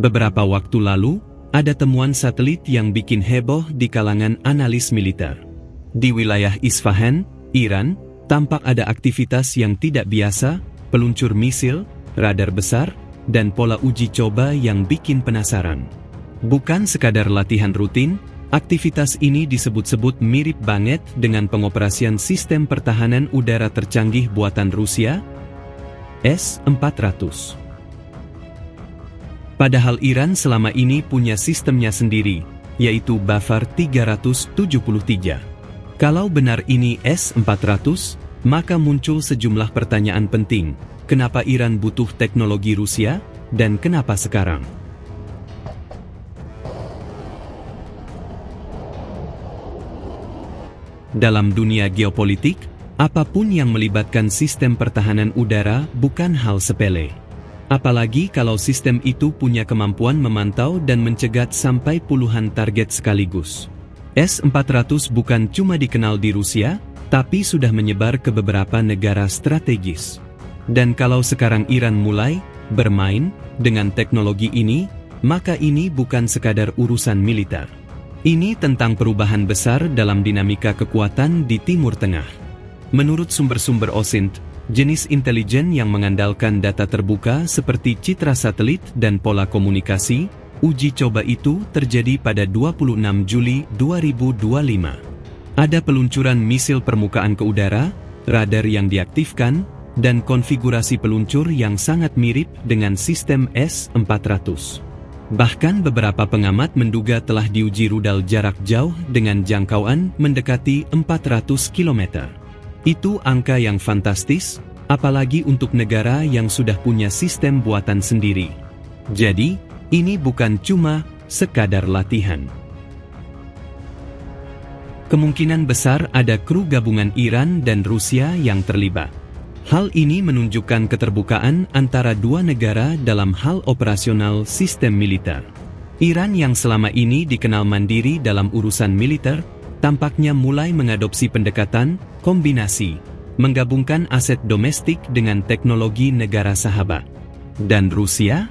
Beberapa waktu lalu, ada temuan satelit yang bikin heboh di kalangan analis militer. Di wilayah Isfahan, Iran, tampak ada aktivitas yang tidak biasa, peluncur misil, radar besar, dan pola uji coba yang bikin penasaran. Bukan sekadar latihan rutin, aktivitas ini disebut-sebut mirip banget dengan pengoperasian sistem pertahanan udara tercanggih buatan Rusia, S-400. Padahal Iran selama ini punya sistemnya sendiri, yaitu Bafar 373. Kalau benar ini S-400, maka muncul sejumlah pertanyaan penting. Kenapa Iran butuh teknologi Rusia, dan kenapa sekarang? Dalam dunia geopolitik, apapun yang melibatkan sistem pertahanan udara bukan hal sepele. Apalagi kalau sistem itu punya kemampuan memantau dan mencegat sampai puluhan target sekaligus. S-400 bukan cuma dikenal di Rusia, tapi sudah menyebar ke beberapa negara strategis. Dan kalau sekarang Iran mulai bermain dengan teknologi ini, maka ini bukan sekadar urusan militer. Ini tentang perubahan besar dalam dinamika kekuatan di Timur Tengah. Menurut sumber-sumber OSINT, jenis intelijen yang mengandalkan data terbuka seperti citra satelit dan pola komunikasi, uji coba itu terjadi pada 26 Juli 2025. Ada peluncuran misil permukaan ke udara, radar yang diaktifkan, dan konfigurasi peluncur yang sangat mirip dengan sistem S-400. Bahkan beberapa pengamat menduga telah diuji rudal jarak jauh dengan jangkauan mendekati 400 km. Itu angka yang fantastis, apalagi untuk negara yang sudah punya sistem buatan sendiri. Jadi, ini bukan cuma sekadar latihan. Kemungkinan besar ada kru gabungan Iran dan Rusia yang terlibat. Hal ini menunjukkan keterbukaan antara dua negara dalam hal operasional sistem militer. Iran yang selama ini dikenal mandiri dalam urusan militer, tampaknya mulai mengadopsi pendekatan kombinasi, menggabungkan aset domestik dengan teknologi negara sahabat. Dan Rusia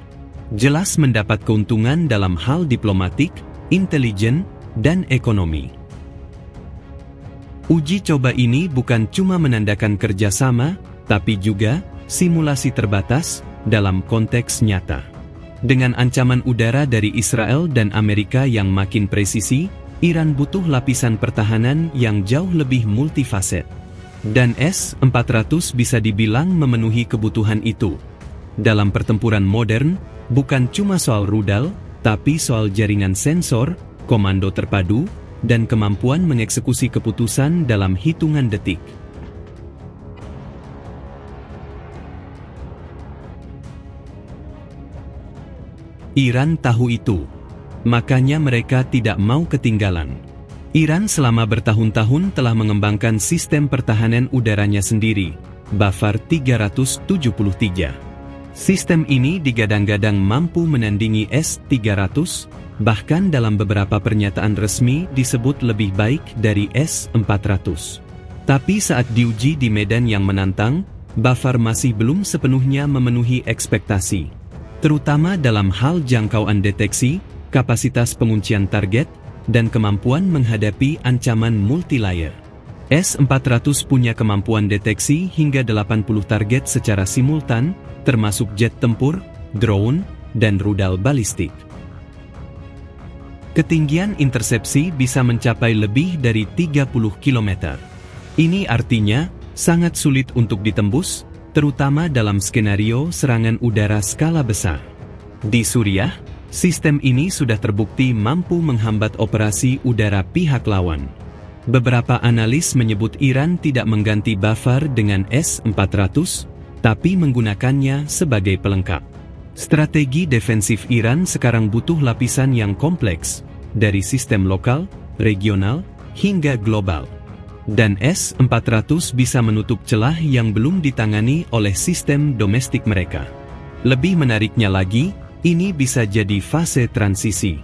jelas mendapat keuntungan dalam hal diplomatik, intelijen, dan ekonomi. Uji coba ini bukan cuma menandakan kerjasama, tapi juga simulasi terbatas dalam konteks nyata. Dengan ancaman udara dari Israel dan Amerika yang makin presisi, Iran butuh lapisan pertahanan yang jauh lebih multifaset. Dan S-400 bisa dibilang memenuhi kebutuhan itu. Dalam pertempuran modern, bukan cuma soal rudal, tapi soal jaringan sensor, komando terpadu, dan kemampuan mengeksekusi keputusan dalam hitungan detik. Iran tahu itu. Makanya mereka tidak mau ketinggalan. Iran selama bertahun-tahun telah mengembangkan sistem pertahanan udaranya sendiri, Bafar 373. Sistem ini digadang-gadang mampu menandingi S-300, bahkan dalam beberapa pernyataan resmi disebut lebih baik dari S-400. Tapi saat diuji di medan yang menantang, Bafar masih belum sepenuhnya memenuhi ekspektasi. Terutama dalam hal jangkauan deteksi, kapasitas penguncian target, dan kemampuan menghadapi ancaman multilayer. S-400 punya kemampuan deteksi hingga 80 target secara simultan, termasuk jet tempur, drone, dan rudal balistik. Ketinggian intersepsi bisa mencapai lebih dari 30 km. Ini artinya, sangat sulit untuk ditembus, terutama dalam skenario serangan udara skala besar. Di Suriah, sistem ini sudah terbukti mampu menghambat operasi udara pihak lawan. Beberapa analis menyebut Iran tidak mengganti Bafar dengan S-400, tapi menggunakannya sebagai pelengkap. Strategi defensif Iran sekarang butuh lapisan yang kompleks, dari sistem lokal, regional, hingga global. Dan S-400 bisa menutup celah yang belum ditangani oleh sistem domestik mereka. Lebih menariknya lagi, ini bisa jadi fase transisi.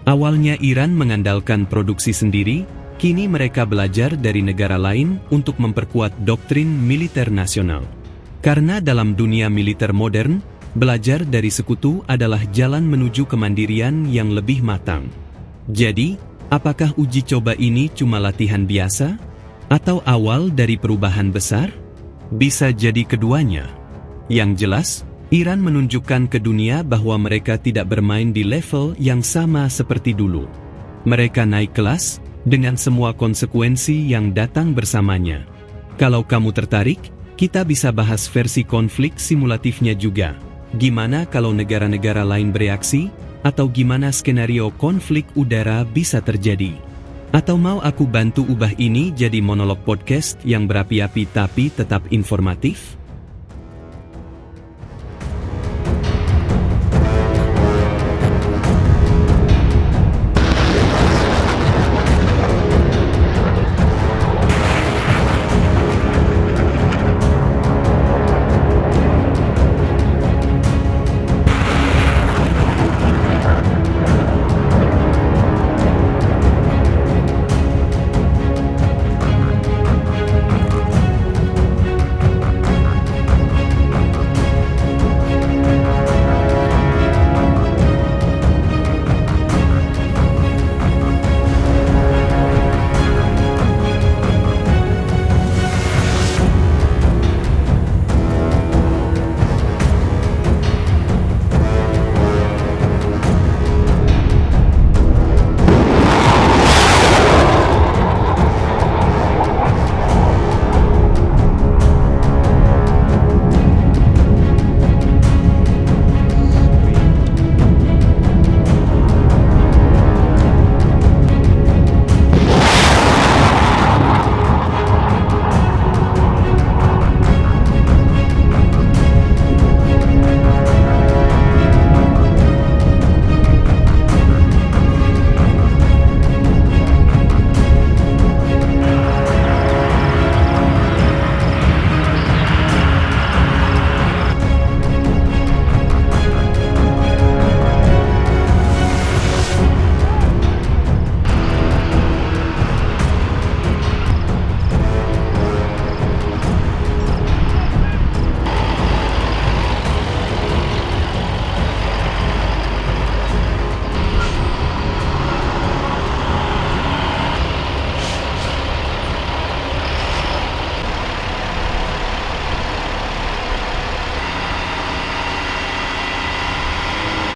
Awalnya Iran mengandalkan produksi sendiri, kini mereka belajar dari negara lain untuk memperkuat doktrin militer nasional. Karena dalam dunia militer modern, Belajar dari sekutu adalah jalan menuju kemandirian yang lebih matang. Jadi, apakah uji coba ini cuma latihan biasa? Atau awal dari perubahan besar? Bisa jadi keduanya. Yang jelas, Iran menunjukkan ke dunia bahwa mereka tidak bermain di level yang sama seperti dulu. Mereka naik kelas, dengan semua konsekuensi yang datang bersamanya. Kalau kamu tertarik, kita bisa bahas versi konflik simulatifnya juga. Gimana kalau negara-negara lain bereaksi? Atau gimana skenario konflik udara bisa terjadi? Atau mau aku bantu ubah ini jadi monolog podcast yang berapi-api tapi tetap informatif?